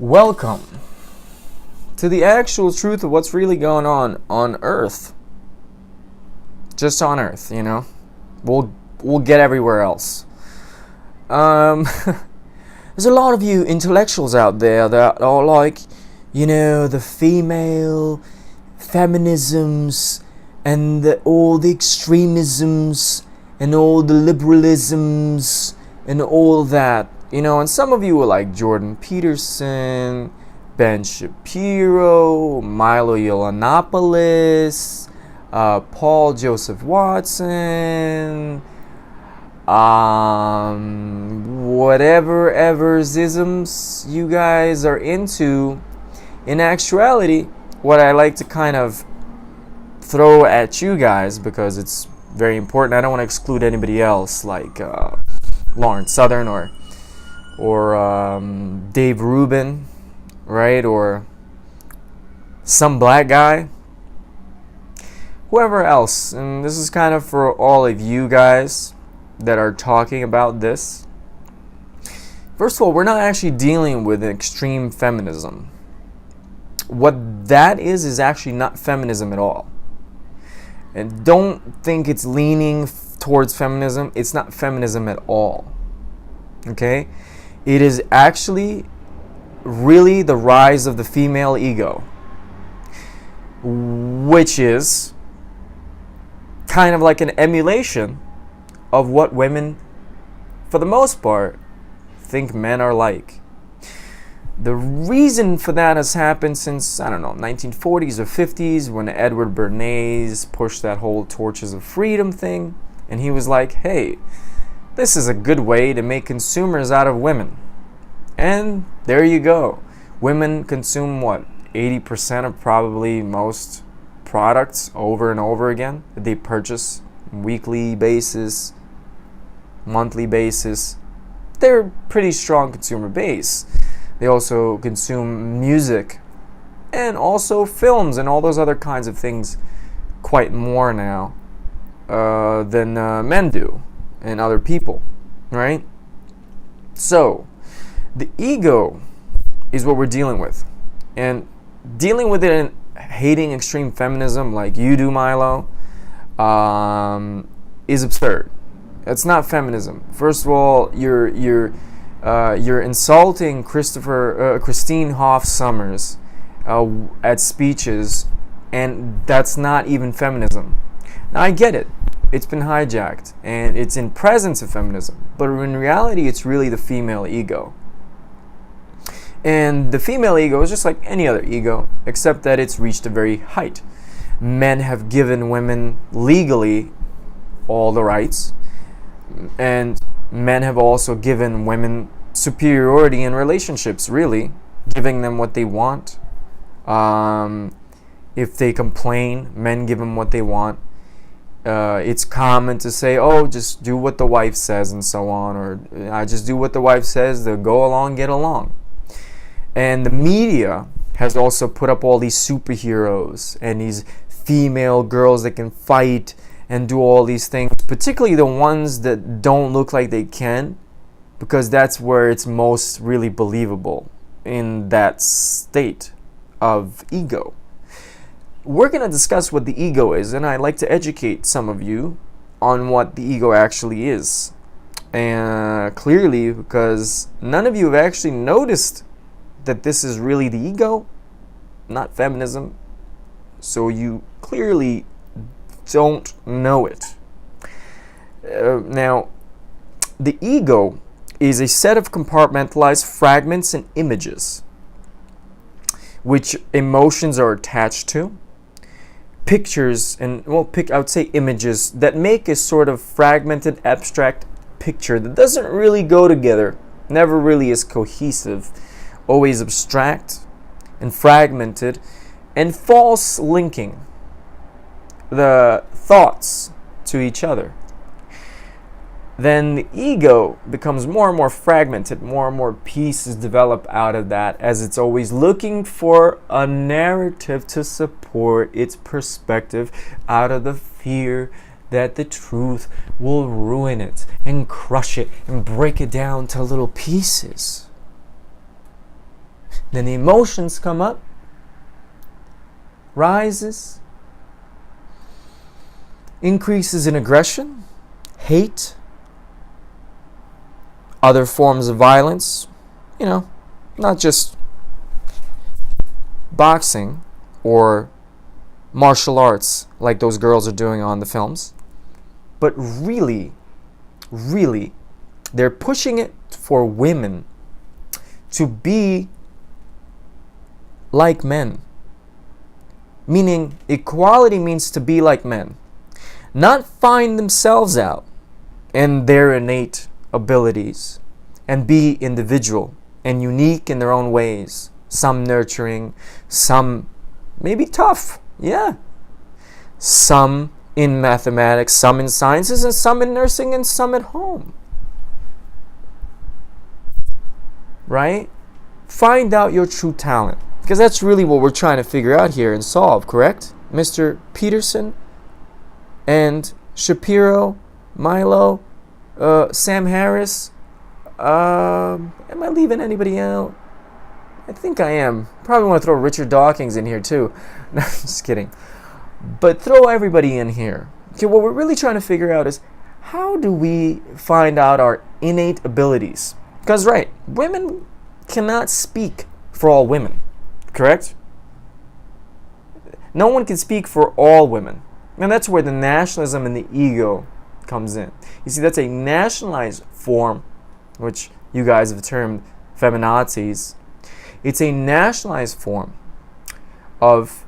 Welcome to the actual truth of what's really going on Earth. Just on Earth, you know. We'll get everywhere else. There's a lot of you intellectuals out there that are like, you know, the female feminisms and all the extremisms and all the liberalisms and all that. You know, and some of you are like Jordan Peterson, Ben Shapiro, Milo Yiannopoulos, Paul Joseph Watson, whatever isms you guys are into. In actuality, what I like to kind of throw at you guys, because it's very important, I don't want to exclude anybody else like Lawrence Southern or Dave Rubin, right? Or some black guy, whoever else. And this is kind of for all of you guys that are talking about this. First of all, we're not actually dealing with extreme feminism. What that is actually not feminism at all. And don't think it's leaning towards feminism. It's not feminism at all. Okay? It is actually really the rise of the female ego, which is kind of like an emulation of what women, for the most part, think men are like. The reason for that has happened since, 1940s or 50s, when Edward Bernays pushed that whole torches of freedom thing, and he was like, hey, this is a good way to make consumers out of women. And there you go. Women consume, 80% of probably most products over and over again that they purchase on a weekly basis, monthly basis. They're a pretty strong consumer base. They also consume music and also films and all those other kinds of things quite more now than men do and other people, right? So, the ego is what we're dealing with. And dealing with it and hating extreme feminism like you do, Milo, is absurd. It's not feminism. First of all, you're insulting Christine Hoff Sommers at speeches, and that's not even feminism. Now, I get it. It's been hijacked, and it's in presence of feminism. But in reality, it's really the female ego. And the female ego is just like any other ego, except that it's reached a very height. Men have given women legally all the rights, and men have also given women superiority in relationships, really, giving them what they want. If they complain, men give them what they want. It's common to say, oh, just do what the wife says and so on, or I just do what the wife says, they'll go along, get along. And the media has also put up all these superheroes and these female girls that can fight and do all these things, particularly the ones that don't look like they can, because that's where it's most really believable, in that state of ego. We're going to discuss what the ego is, and I'd like to educate some of you on what the ego actually is. And clearly, because none of you have actually noticed that this is really the ego, not feminism, so you clearly don't know it. Now, the ego is a set of compartmentalized fragments and images which emotions are attached to, pictures and, I would say images that make a sort of fragmented, abstract picture that doesn't really go together, never really is cohesive, always abstract and fragmented, and false linking the thoughts to each other. Then the ego becomes more and more fragmented, more and more pieces develop out of that, as it's always looking for a narrative to support its perspective out of the fear that the truth will ruin it and crush it and break it down to little pieces. Then the emotions come up, rises, increases in aggression, hate, other forms of violence, not just boxing or martial arts like those girls are doing on the films, but really, they're pushing it for women to be like men. Meaning, equality means to be like men. Not find themselves out in their innate abilities and be individual and unique in their own ways. Some nurturing, some maybe tough, yeah. Some in mathematics, some in sciences, and some in nursing, and some at home. Right? Find out your true talent. Because that's really what we're trying to figure out here and solve, correct? Mr. Peterson and Shapiro, Milo, Sam Harris. Am I leaving anybody out? I think I am. Probably want to throw Richard Dawkins in here too. No, just kidding. But throw everybody in here. Okay, what we're really trying to figure out is how do we find out our innate abilities? Because, right, women cannot speak for all women, correct? No one can speak for all women. And that's where the nationalism and the ego comes in. You see, that's a nationalized form, which you guys have termed feminazis. It's a nationalized form of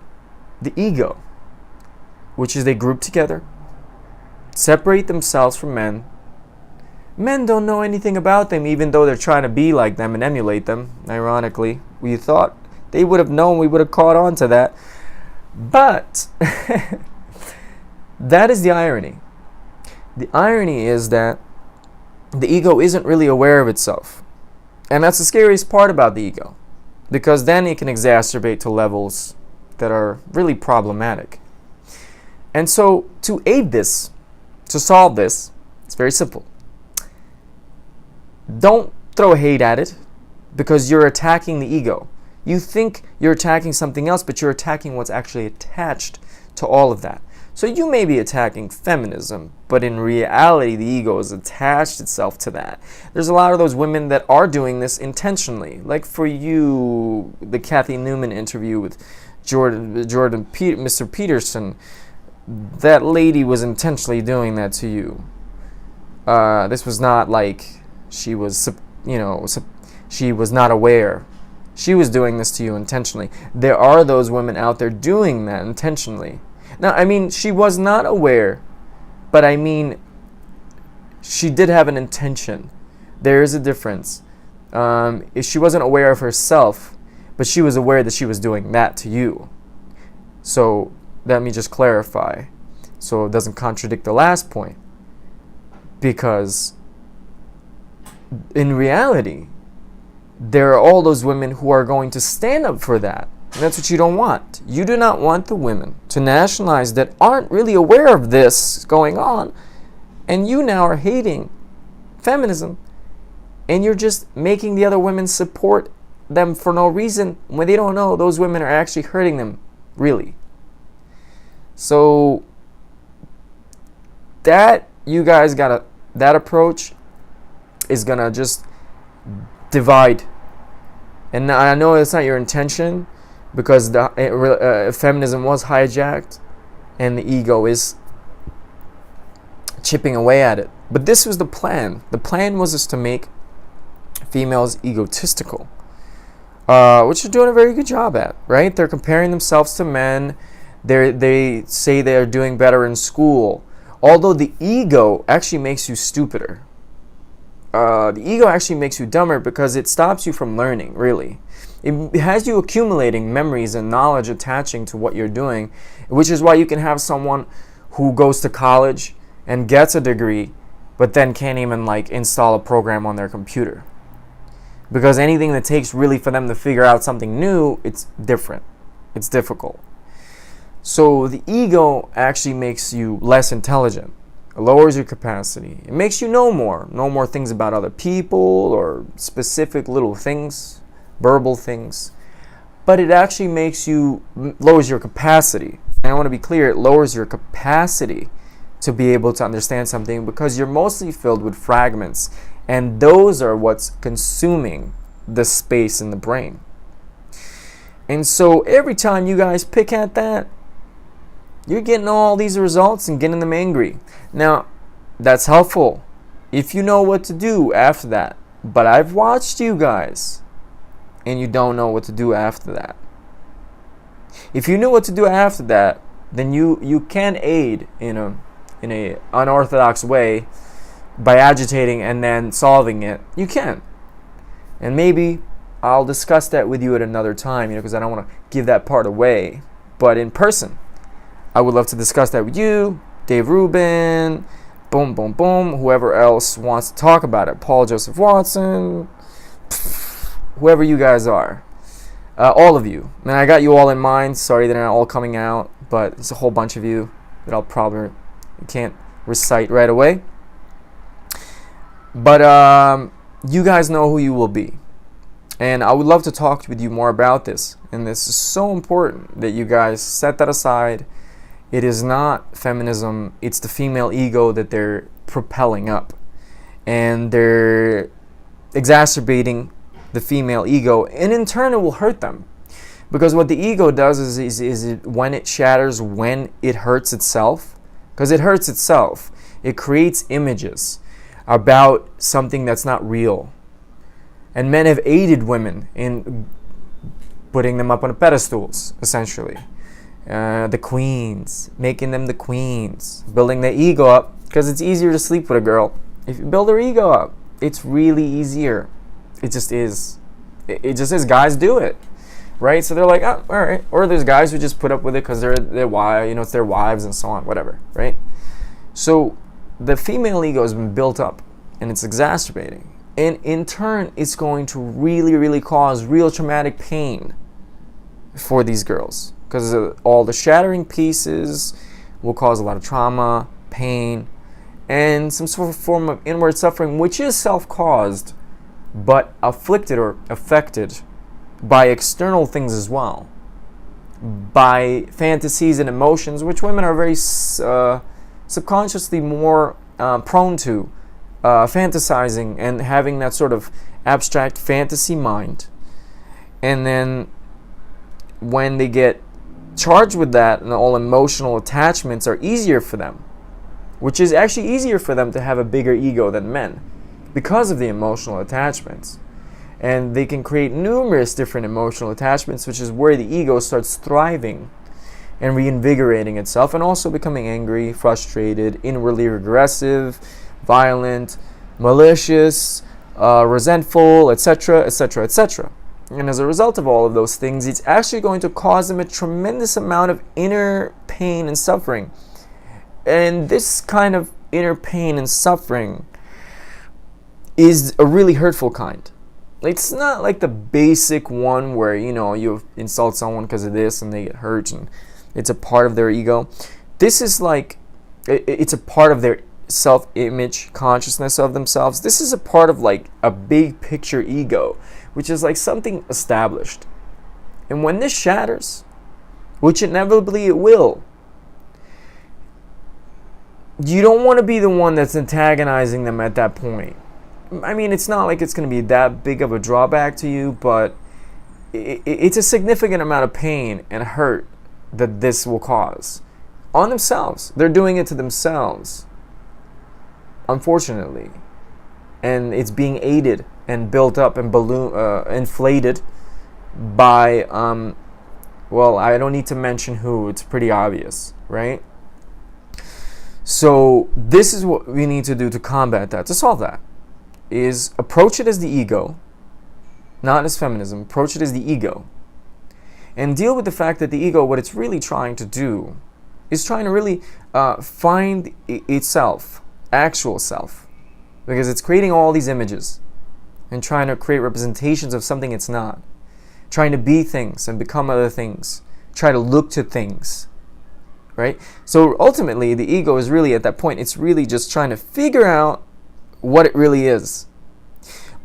the ego, which is they group together, separate themselves from men. Men don't know anything about them, even though they're trying to be like them and emulate them. Ironically, we thought they would have known, we would have caught on to that. But that is the irony. The irony is that the ego isn't really aware of itself. And that's the scariest part about the ego, because then it can exacerbate to levels that are really problematic. And so to aid this, to solve this, it's very simple. Don't throw hate at it, because you're attacking the ego. You think you're attacking something else, but you're attacking what's actually attached to all of that. So you may be attacking feminism, but in reality, the ego has attached itself to that. There's a lot of those women that are doing this intentionally. Like for you, the Kathy Newman interview with Mr. Peterson, that lady was intentionally doing that to you. This was not like she was, she was not aware. She was doing this to you intentionally. There are those women out there doing that intentionally. Now, I mean, she was not aware, but I mean, she did have an intention. There is a difference. She wasn't aware of herself, but she was aware that she was doing that to you. So let me just clarify, so it doesn't contradict the last point. Because in reality, there are all those women who are going to stand up for that. And that's what you don't want. You do not want the women to nationalize that aren't really aware of this going on. And you now are hating feminism. And you're just making the other women support them for no reason when they don't know those women are actually hurting them, really. So that you guys gotta, that approach is gonna just divide. And I know it's not your intention, because feminism was hijacked and the ego is chipping away at it. But this was the plan. The plan was just to make females egotistical, which they're doing a very good job at, right? They're comparing themselves to men. They say they're doing better in school, although the ego actually makes you stupider. The ego actually makes you dumber, because it stops you from learning, really. It has you accumulating memories and knowledge attaching to what you're doing, which is why you can have someone who goes to college and gets a degree, but then can't even install a program on their computer. Because anything that takes really for them to figure out something new, it's different. It's difficult. So the ego actually makes you less intelligent. It lowers your capacity. It makes you know more things about other people or specific little things verbal things, but it actually lowers your capacity. And I want to be clear, it lowers your capacity to be able to understand something because you're mostly filled with fragments, and those are what's consuming the space in the brain. And so every time you guys pick at that, you're getting all these results and getting them angry. Now, that's helpful if you know what to do after that. But I've watched you guys, and you don't know what to do after that. If you knew what to do after that, then you can aid in a unorthodox way by agitating and then solving it. You can. And maybe I'll discuss that with you at another time, because I don't want to give that part away. But in person, I would love to discuss that with you, Dave Rubin, boom, boom, boom, whoever else wants to talk about it. Paul Joseph Watson, whoever you guys are. All of you. And I got you all in mind. Sorry they're not all coming out, but it's a whole bunch of you that I'll probably can't recite right away. But you guys know who you will be. And I would love to talk with you more about this. And this is so important that you guys set that aside. It is not feminism. It's the female ego that they're propelling up. And they're exacerbating the female ego. And in turn, it will hurt them. Because what the ego does is when it shatters, when it hurts itself, because it hurts itself, it creates images about something that's not real. And men have aided women in putting them up on pedestals, essentially. The queens, making them the queens, building their ego up, because it's easier to sleep with a girl. If you build her ego up, it's really easier. It just is. It just is. Guys do it, right? So they're like, oh, all right. Or there's guys who just put up with it because they're wives, it's their wives and so on, whatever, right? So the female ego has been built up, and it's exacerbating. And in turn, it's going to really, really cause real traumatic pain for these girls. Because all the shattering pieces will cause a lot of trauma, pain, and some sort of form of inward suffering, which is self-caused, but afflicted or affected by external things as well. By fantasies and emotions, which women are very subconsciously more prone to. Fantasizing and having that sort of abstract fantasy mind. And then when they get charged with that, and all emotional attachments are easier for them, which is actually easier for them to have a bigger ego than men because of the emotional attachments. And they can create numerous different emotional attachments, which is where the ego starts thriving and reinvigorating itself, and also becoming angry, frustrated, inwardly aggressive, violent, malicious, resentful, etc., etc., etc. And as a result of all of those things, it's actually going to cause them a tremendous amount of inner pain and suffering. And this kind of inner pain and suffering is a really hurtful kind. It's not like the basic one where, you insult someone because of this and they get hurt and it's a part of their ego. This is like, it's a part of their self-image, consciousness of themselves. This is a part of like a big picture ego, which is like something established. And when this shatters, which inevitably it will, you don't want to be the one that's antagonizing them at that point. I mean, it's not like it's going to be that big of a drawback to you, but it's a significant amount of pain and hurt that this will cause on themselves. They're doing it to themselves, unfortunately. And it's being aided and built up and inflated by, well, I don't need to mention who. It's pretty obvious, right? So this is what we need to do to combat that, to solve that, is approach it as the ego, not as feminism. Approach it as the ego. And deal with the fact that the ego, what it's really trying to do, is trying to really find itself, actual self. Because it's creating all these images and trying to create representations of something it's not. Trying to be things and become other things. Try to look to things. Right? So ultimately, the ego is really at that point, it's really just trying to figure out what it really is.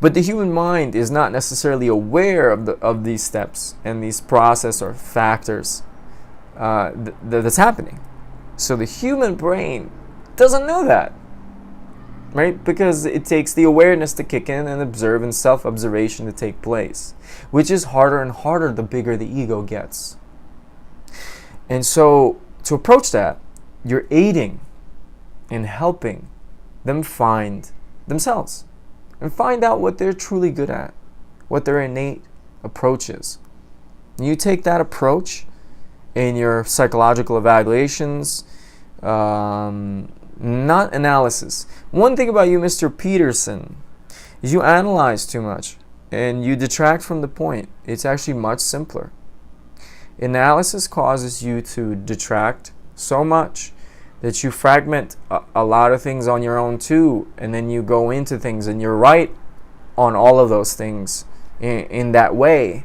But the human mind is not necessarily aware of these steps and these process or factors that's happening. So the human brain doesn't know that, right? Because it takes the awareness to kick in and observe and self-observation to take place, which is harder and harder the bigger the ego gets. And so to approach that, you're aiding and helping them find themselves and find out what they're truly good at, what their innate approach is. And you take that approach in your psychological evaluations, not analysis. One thing about you, Mr. Peterson, is you analyze too much and you detract from the point. It's actually much simpler. Analysis causes you to detract so much that you fragment a lot of things on your own too, and then you go into things and you're right on all of those things in that way.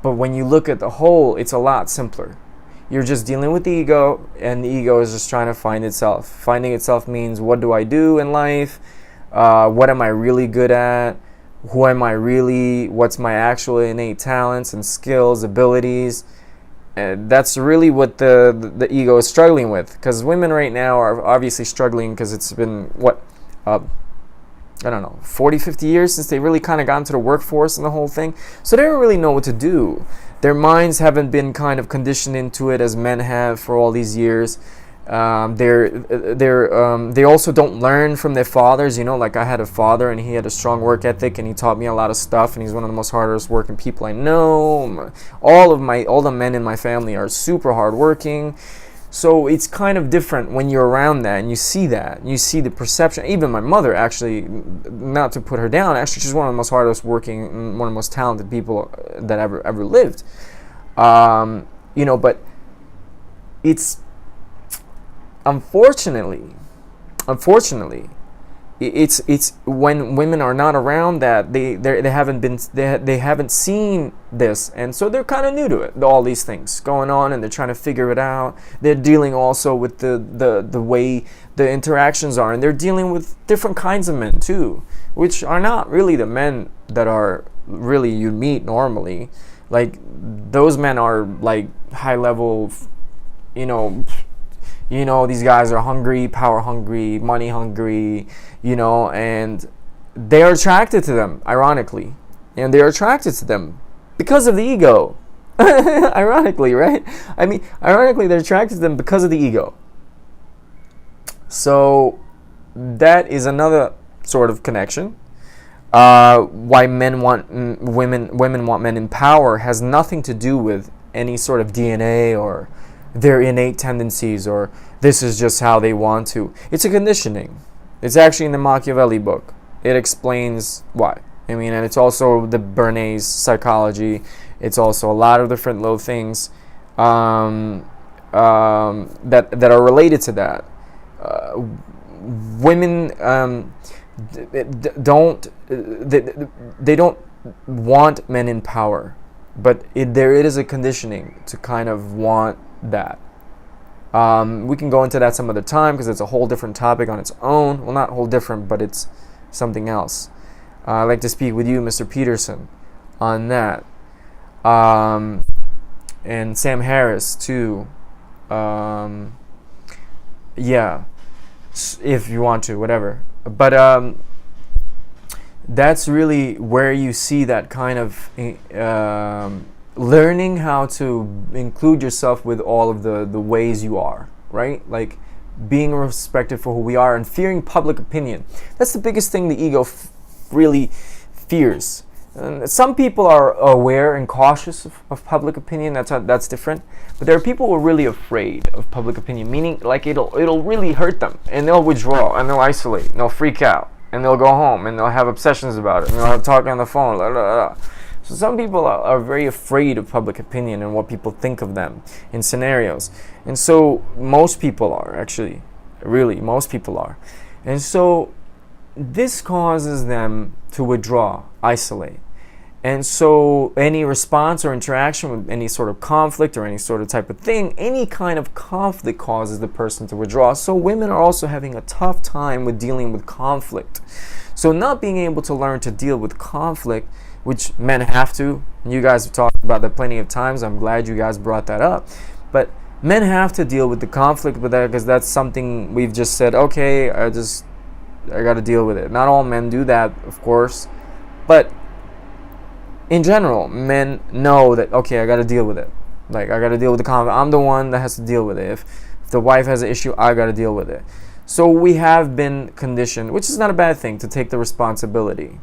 But when you look at the whole, it's a lot simpler. You're just dealing with the ego, and the ego is just trying to find itself. Finding itself means, what do I do in life? What am I really good at? Who am I really? What's my actual innate talents and skills, abilities? That's really what the ego is struggling with. Because women right now are obviously struggling because it's been, 40, 50 years since they really kind of got into the workforce and the whole thing. So they don't really know what to do. Their minds haven't been kind of conditioned into it as men have for all these years. They also don't learn from their fathers. Like I had a father and he had a strong work ethic and he taught me a lot of stuff, and he's one of the most hardest working people I know. All the men in my family are super hard working. So it's kind of different when you're around that and you see that. You see the perception. Even my mother, actually, not to put her down, actually she's one of the most hardest working, one of the most talented people that ever lived. But it's unfortunately, it's when women are not around that they haven't seen this, and so they're kind of new to it, all these things going on, and they're trying to figure it out. They're dealing also with the way the interactions are, and they're dealing with different kinds of men too, which are not really the men that are really you meet normally. Like those men are like high level, these guys are hungry, power hungry, money hungry, and they're attracted to them, ironically. And they're attracted to them because of the ego. Ironically, right? Ironically, they're attracted to them because of the ego. So that is another sort of connection. Why women want men in power has nothing to do with any sort of DNA or their innate tendencies, or this is just how they want to. It's a conditioning. It's actually in the Machiavelli book. It explains why. And it's also the Bernays psychology. It's also a lot of different little things that are related to that. Women they don't want men in power, but there is a conditioning to kind of want that. We can go into that some other time because it's a whole different topic on its own. Well, not whole different, but it's something else. I'd like to speak with you, Mr. Peterson, on that. And Sam Harris, too. If you want to, whatever. But that's really where you see that kind of learning how to include yourself with all of the ways you are, right? Like being respected for who we are and fearing public opinion. That's the biggest thing the ego really fears. Some people are aware and cautious of public opinion. That's different. But there are people who are really afraid of public opinion, meaning like it'll really hurt them, and they'll withdraw and they'll isolate and they'll freak out and they'll go home and they'll have obsessions about it and they'll have talk on the phone. Blah, blah, blah. So some people are very afraid of public opinion and what people think of them in scenarios. And so most people are, actually. Really, most people are. And so this causes them to withdraw, isolate. And so any response or interaction with any sort of conflict or any sort of type of thing, any kind of conflict causes the person to withdraw. So women are also having a tough time with dealing with conflict. So not being able to learn to deal with conflict, which men have to. You guys have talked about that plenty of times. I'm glad you guys brought that up. But men have to deal with the conflict with that, because that's something we've just said, okay, I got to deal with it. Not all men do that, of course. But in general, men know that, okay, I got to deal with it. Like, I got to deal with the conflict. I'm the one that has to deal with it. If the wife has an issue, I got to deal with it. So we have been conditioned, which is not a bad thing, to take the responsibility.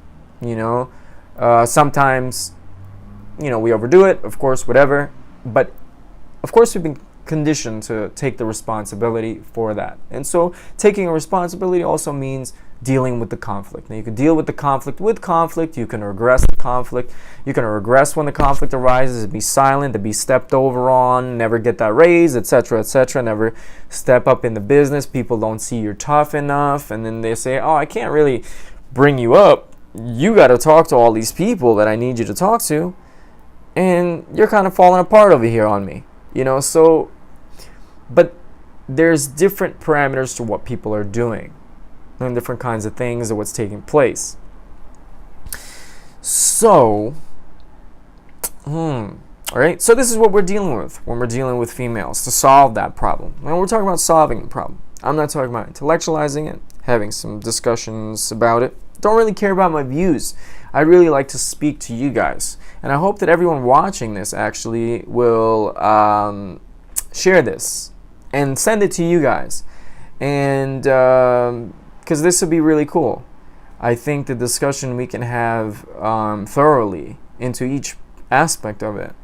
Sometimes, we overdo it, of course, whatever. But, of course, we've been conditioned to take the responsibility for that. And so taking a responsibility also means dealing with the conflict. Now, you can deal with the conflict with conflict. You can regress the conflict. You can regress when the conflict arises and be silent, to be stepped over on, never get that raise, etc., etc., never step up in the business. People don't see you're tough enough, and then they say, oh, I can't really bring you up. You got to talk to all these people that I need you to talk to, and you're kind of falling apart over here on me. So, but there's different parameters to what people are doing, and different kinds of things and what's taking place. So, all right. So this is what we're dealing with when we're dealing with females to solve that problem. When we're talking about solving the problem, I'm not talking about intellectualizing it, having some discussions about it. Don't really care about my views. I really like to speak to you guys, and I hope that everyone watching this actually will share this and send it to you guys, and because this would be really cool. I think the discussion we can have thoroughly into each aspect of it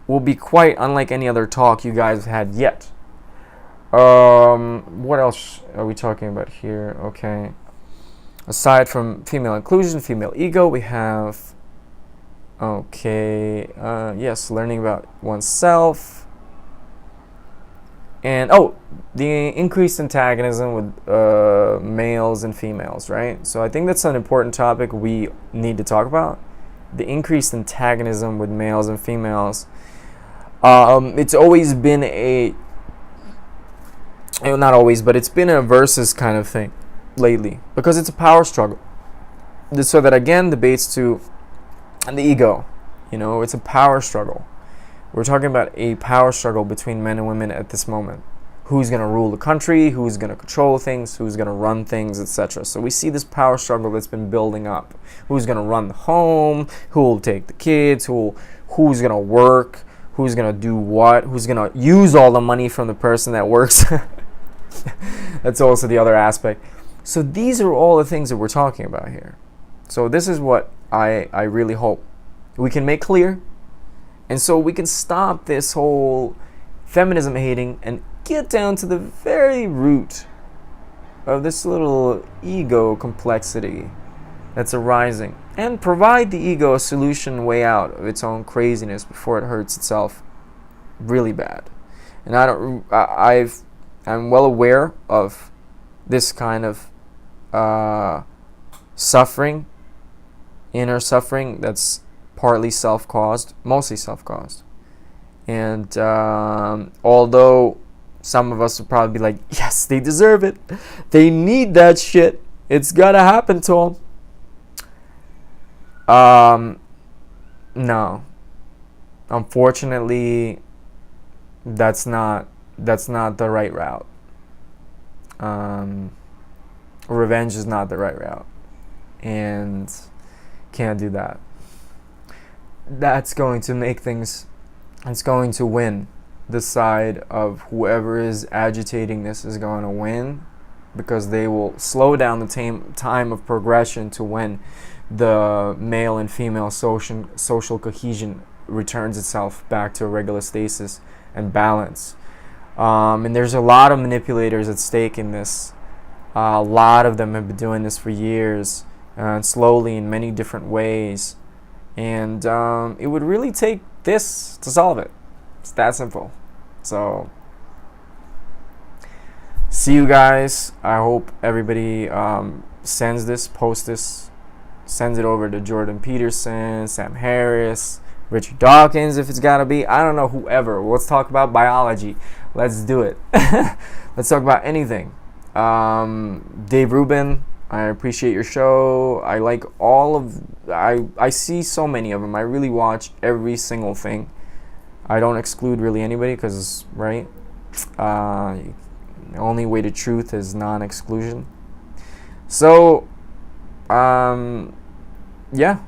will be quite unlike any other talk you guys have had yet. What else are we talking about here? Okay. Aside from female inclusion, female ego, we have, learning about oneself. And, the increased antagonism with males and females, right? So I think that's an important topic we need to talk about. The increased antagonism with males and females. It's always been not always, but it's been a versus kind of thing lately, because it's a power struggle. So that, again, debates to the ego. It's a power struggle. We're talking about a power struggle between men and women at this moment. Who's going to rule the country, who's going to control things, who's going to run things, etc. So we see this power struggle that's been building up. Who's going to run the home, who will take the kids, who's going to work, who's going to do what, who's going to use all the money from the person that works. That's also the other aspect. So these are all the things that we're talking about here. So this is what I really hope we can make clear. And so we can stop this whole feminism hating and get down to the very root of this little ego complexity that's arising, and provide the ego a solution way out of its own craziness before it hurts itself really bad. And I'm well aware of this kind of suffering, inner suffering that's partly self-caused, mostly self-caused. And although some of us would probably be like, yes, they deserve it. They need that shit. It's gotta happen to them. No. Unfortunately, that's not the right route. Revenge is not the right route. And can't do that. That's going to make things, it's going to win. The side of whoever is agitating this is going to win, because they will slow down the time of progression to when the male and female social cohesion returns itself back to a regular stasis and balance. And there's a lot of manipulators at stake in this. A lot of them have been doing this for years, and slowly in many different ways. And it would really take this to solve it. It's that simple. So, see you guys. I hope everybody sends this, posts this, sends it over to Jordan Peterson, Sam Harris, Richard Dawkins, if it's gotta be. I don't know, whoever. Let's talk about biology. Let's do it. Let's talk about anything. Dave Rubin, I appreciate your show. I like all of... I see so many of them. I really watch every single thing. I don't exclude really anybody because, right? The only way to truth is non-exclusion. So, yeah.